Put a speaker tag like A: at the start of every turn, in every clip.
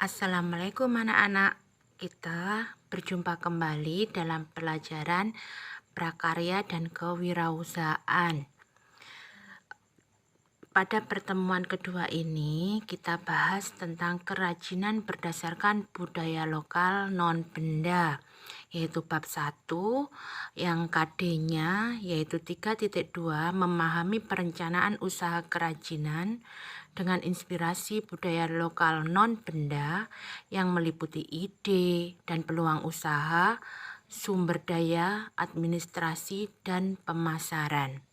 A: Assalamualaikum anak-anak. Kita berjumpa kembali dalam pelajaran prakarya dan kewirausahaan. Pada pertemuan kedua ini kita bahas tentang kerajinan berdasarkan budaya lokal non-benda, yaitu bab 1 yang KD-nya yaitu 3.2 memahami perencanaan usaha kerajinan dengan inspirasi budaya lokal non-benda yang meliputi ide dan peluang usaha, sumber daya, administrasi, dan pemasaran.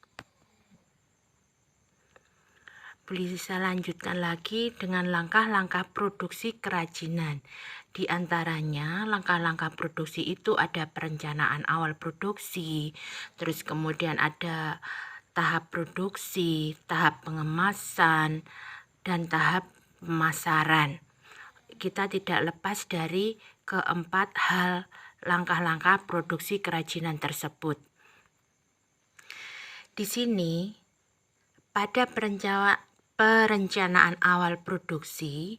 A: Bisa lanjutkan lagi dengan langkah-langkah produksi kerajinan. Di antaranya langkah-langkah produksi itu ada perencanaan awal produksi, terus kemudian ada tahap produksi, tahap pengemasan, dan tahap pemasaran. Kita tidak lepas dari keempat hal langkah-langkah produksi kerajinan tersebut. Di sini pada perencanaan awal produksi,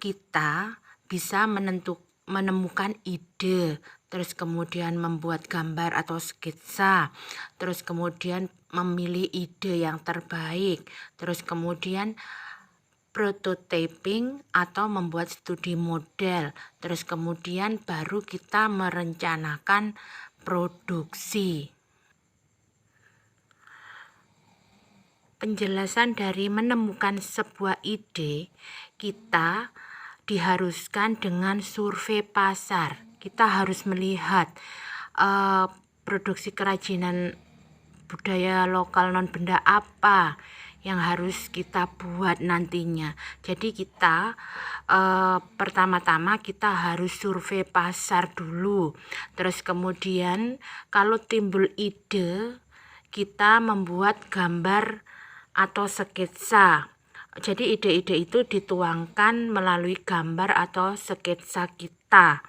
A: kita bisa menemukan ide, terus kemudian membuat gambar atau skitsa, terus kemudian memilih ide yang terbaik, terus kemudian prototyping atau membuat studi model, terus kemudian baru kita merencanakan produksi. Penjelasan dari menemukan sebuah ide, kita diharuskan dengan survei pasar. Kita harus melihat produksi kerajinan budaya lokal non-benda apa yang harus kita buat nantinya. Jadi kita pertama-tama kita harus survei pasar dulu. Terus kemudian kalau timbul ide, kita membuat gambar atau sketsa. Jadi ide-ide itu dituangkan melalui gambar atau sketsa kita.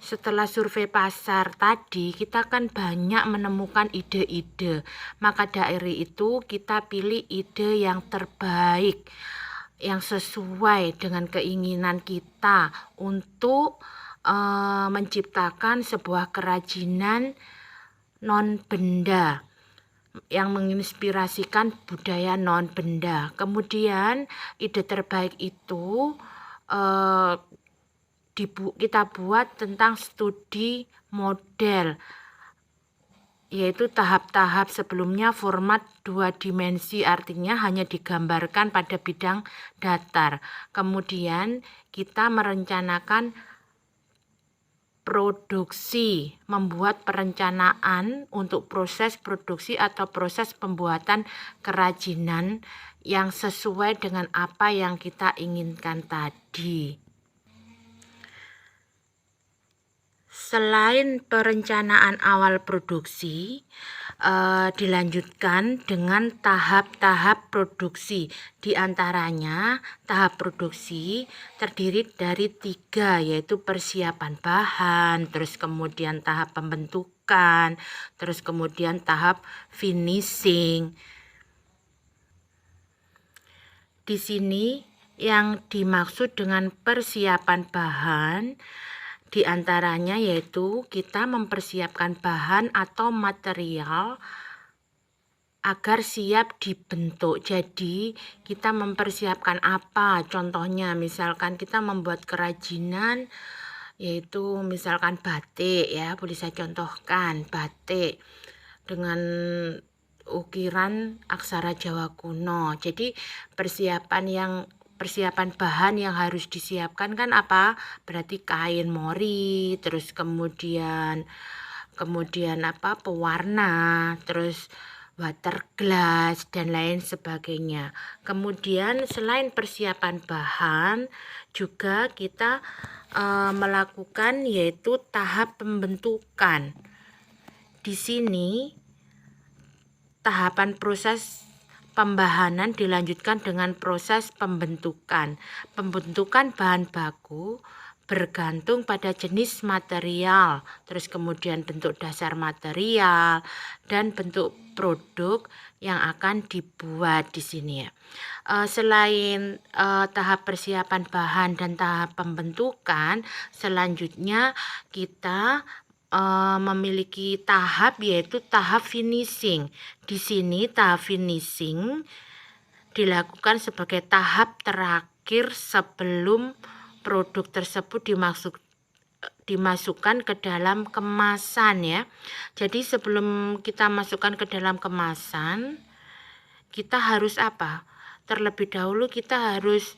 A: Setelah survei pasar tadi, kita kan banyak menemukan ide-ide. Maka dari itu kita pilih ide yang terbaik, yang sesuai dengan keinginan kita untuk menciptakan sebuah kerajinan non-benda yang menginspirasikan budaya non-benda. Kemudian ide terbaik itu kita buat tentang studi model, yaitu tahap-tahap sebelumnya format 2 dimensi, artinya hanya digambarkan pada bidang datar. Kemudian kita merencanakan produksi, membuat perencanaan untuk proses produksi atau proses pembuatan kerajinan yang sesuai dengan apa yang kita inginkan tadi. Selain perencanaan awal produksi, dilanjutkan dengan tahap-tahap produksi. Di antaranya tahap produksi terdiri dari 3, yaitu persiapan bahan, terus kemudian tahap pembentukan, terus kemudian tahap finishing. Di sini yang dimaksud dengan persiapan bahan di antaranya yaitu kita mempersiapkan bahan atau material agar siap dibentuk. Jadi kita mempersiapkan apa? Contohnya misalkan kita membuat kerajinan, yaitu misalkan batik ya, boleh saya contohkan batik dengan ukiran aksara Jawa kuno. Jadi persiapan bahan yang harus disiapkan kan apa? Berarti kain mori, terus kemudian apa? Pewarna, terus water glass dan lain sebagainya. Kemudian selain persiapan bahan, juga kita melakukan yaitu tahap pembentukan. Di sini tahapan proses pembahanan dilanjutkan dengan proses pembentukan. Pembentukan bahan baku, bergantung pada jenis material, terus kemudian bentuk dasar material dan bentuk produk yang akan dibuat di sini ya. Selain tahap persiapan bahan dan tahap pembentukan, selanjutnya kita memiliki tahap yaitu tahap finishing. Di sini tahap finishing dilakukan sebagai tahap terakhir sebelum produk tersebut dimasukkan ke dalam kemasan ya. Jadi sebelum kita masukkan ke dalam kemasan, kita harus apa? Terlebih dahulu kita harus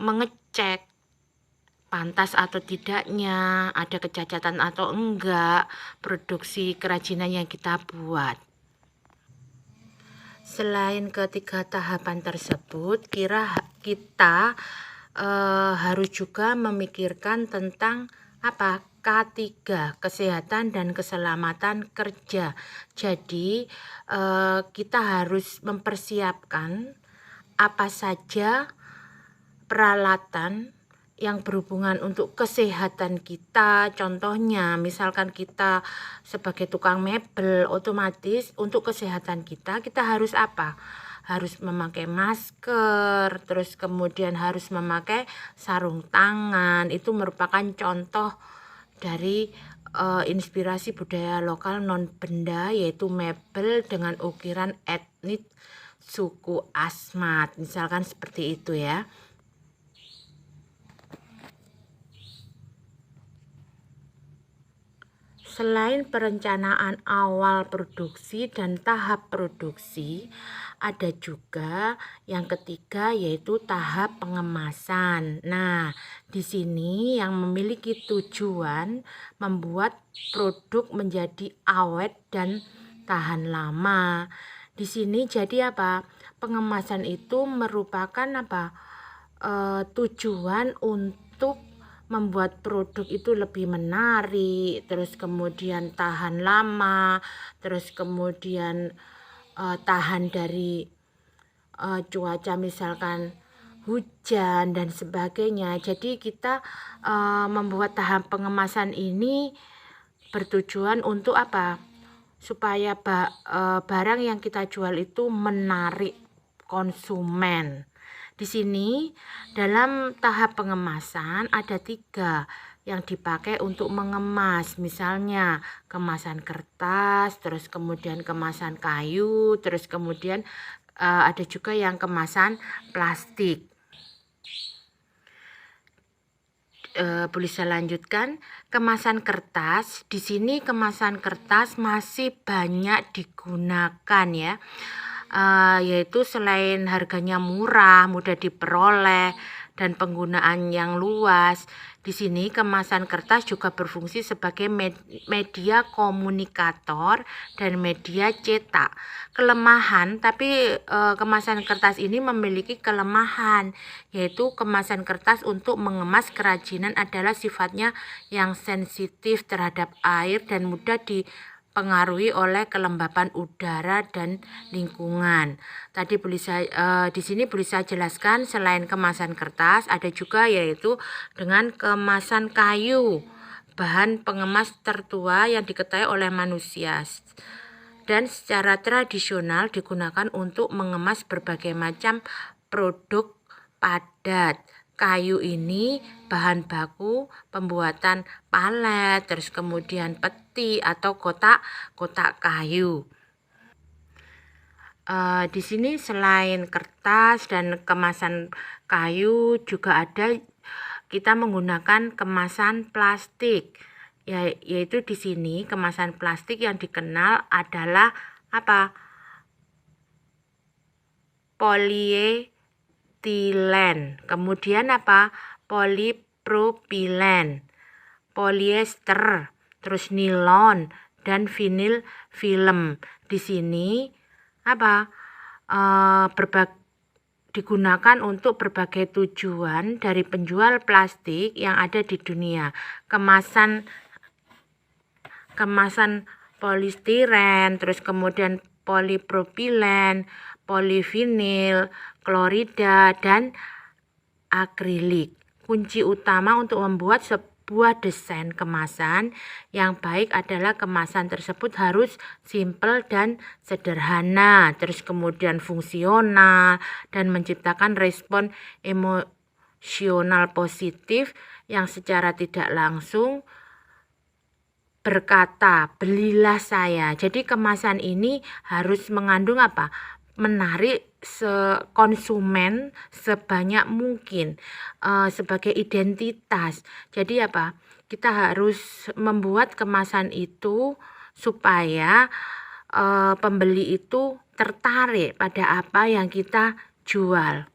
A: mengecek pantas atau tidaknya, ada kecacatan atau enggak produksi kerajinan yang kita buat. Selain ketiga tahapan tersebut, kita harus juga memikirkan tentang apa? K3, kesehatan dan keselamatan kerja. Jadi kita harus mempersiapkan apa saja peralatan yang berhubungan untuk kesehatan kita. Contohnya misalkan kita sebagai tukang mebel, otomatis untuk kesehatan kita harus apa? Harus memakai masker, terus kemudian harus memakai sarung tangan. Itu merupakan contoh dari inspirasi budaya lokal non benda, yaitu mebel dengan ukiran etnis suku Asmat, misalkan seperti itu ya. Selain perencanaan awal produksi dan tahap produksi, ada juga yang ketiga yaitu tahap pengemasan. Nah, di sini yang memiliki tujuan membuat produk menjadi awet dan tahan lama. Di sini jadi apa? Pengemasan itu merupakan apa? Tujuan untuk membuat produk itu lebih menarik, terus kemudian tahan lama, terus kemudian tahan dari cuaca misalkan hujan dan sebagainya. Jadi kita membuat tahap pengemasan ini bertujuan untuk apa? Supaya barang yang kita jual itu menarik konsumen. Di sini dalam tahap pengemasan ada 3 yang dipakai untuk mengemas, misalnya kemasan kertas, terus kemudian kemasan kayu, terus kemudian ada juga yang kemasan plastik. Boleh saya lanjutkan? Kemasan kertas, di sini kemasan kertas masih banyak digunakan ya. Yaitu selain harganya murah, mudah diperoleh, dan penggunaan yang luas, di sini kemasan kertas juga berfungsi sebagai media komunikator dan media cetak. Kelemahan, tapi kemasan kertas ini memiliki kelemahan, yaitu kemasan kertas untuk mengemas kerajinan adalah sifatnya yang sensitif terhadap air dan mudah dipengaruhi oleh kelembapan udara dan lingkungan. Tadi di sini boleh saya jelaskan, selain kemasan kertas ada juga yaitu dengan kemasan kayu, bahan pengemas tertua yang diketahui oleh manusia dan secara tradisional digunakan untuk mengemas berbagai macam produk padat. Kayu ini bahan baku pembuatan palet, terus kemudian peti atau kotak kayu. Di sini selain kertas dan kemasan kayu juga ada kita menggunakan kemasan plastik. Yaitu di sini kemasan plastik yang dikenal adalah apa? Polietilen. Kemudian apa? Polipropilen, polyester, terus nilon dan vinil film. Di sini apa? Digunakan untuk berbagai tujuan dari penjual plastik yang ada di dunia. Kemasan polistiren, terus kemudian polipropilen, polivinil, klorida, dan akrilik. kunci utama untuk membuat sebuah desain kemasan yang baik adalah kemasan tersebut harus simple dan sederhana, terus kemudian fungsional, dan menciptakan respon emosional positif yang secara tidak langsung berkata, belilah saya. Jadi kemasan ini harus mengandung apa? Menarik konsumen sebanyak mungkin sebagai identitas. Jadi apa? Kita harus membuat kemasan itu supaya pembeli itu tertarik pada apa yang kita jual.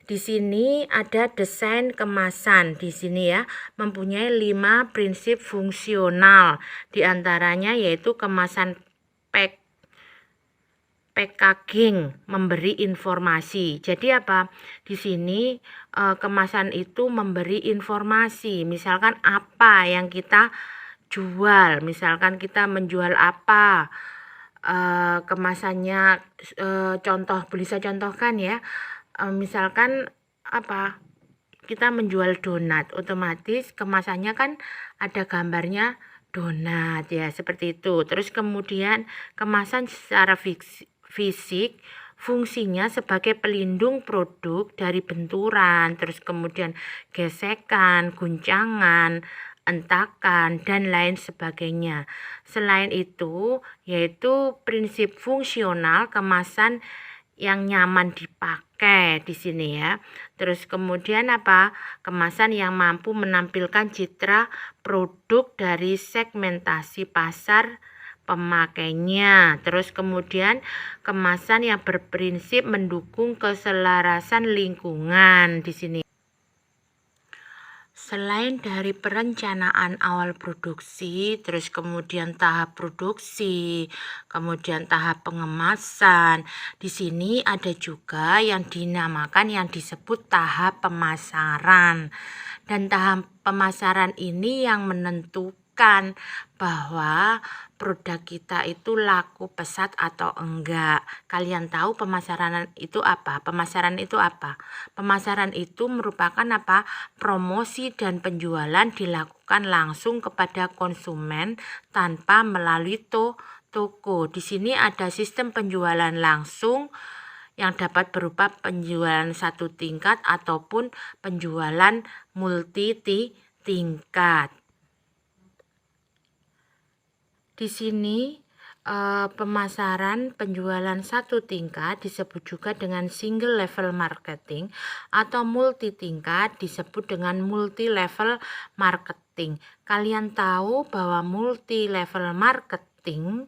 A: Di sini ada desain kemasan di sini ya, mempunyai 5 prinsip fungsional. Di antaranya yaitu kemasan packaging, memberi informasi. Jadi apa? Di sini kemasan itu memberi informasi. Misalkan apa yang kita jual, misalkan kita menjual apa, kemasannya, bisa contohkan ya. Misalkan apa, kita menjual donat, otomatis kemasannya kan ada gambarnya donat ya, seperti itu. Terus kemudian kemasan secara fisik fungsinya sebagai pelindung produk dari benturan, terus kemudian gesekan, guncangan, entakan, dan lain sebagainya. Selain itu, yaitu prinsip fungsional kemasan yang nyaman dipakai di sini ya. Terus kemudian apa? Kemasan yang mampu menampilkan citra produk dari segmentasi pasar pemakainya. Terus kemudian kemasan yang berprinsip mendukung keselarasan lingkungan di sini. Selain dari perencanaan awal produksi, terus kemudian tahap produksi, kemudian tahap pengemasan, di sini ada juga yang dinamakan yang disebut tahap pemasaran. Dan tahap pemasaran ini yang menentukan bahwa produk kita itu laku pesat atau enggak. Kalian tahu pemasaran itu apa? Pemasaran itu apa? Pemasaran itu merupakan apa? Promosi dan penjualan dilakukan langsung kepada konsumen tanpa melalui toko. Di sini ada sistem penjualan langsung yang dapat berupa penjualan satu tingkat ataupun penjualan multi tingkat. Di sini pemasaran penjualan satu tingkat disebut juga dengan single level marketing, atau multi tingkat disebut dengan multi level marketing. Kalian tahu bahwa multi level marketing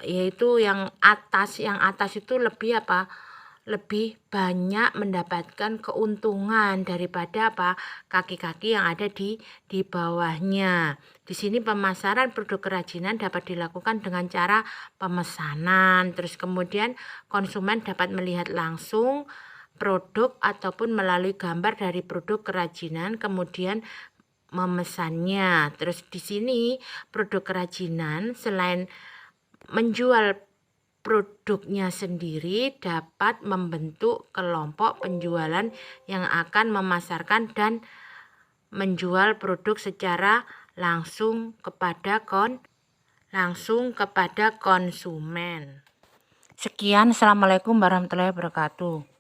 A: yaitu yang atas itu lebih apa? Lebih banyak mendapatkan keuntungan daripada apa? Kaki-kaki yang ada di bawahnya. Di sini pemasaran produk kerajinan dapat dilakukan dengan cara pemesanan, terus kemudian konsumen dapat melihat langsung produk ataupun melalui gambar dari produk kerajinan, kemudian memesannya. Terus di sini produk kerajinan selain menjual produknya sendiri, dapat membentuk kelompok penjualan yang akan memasarkan dan menjual produk secara langsung kepada konsumen. Sekian, assalamualaikum warahmatullahi wabarakatuh.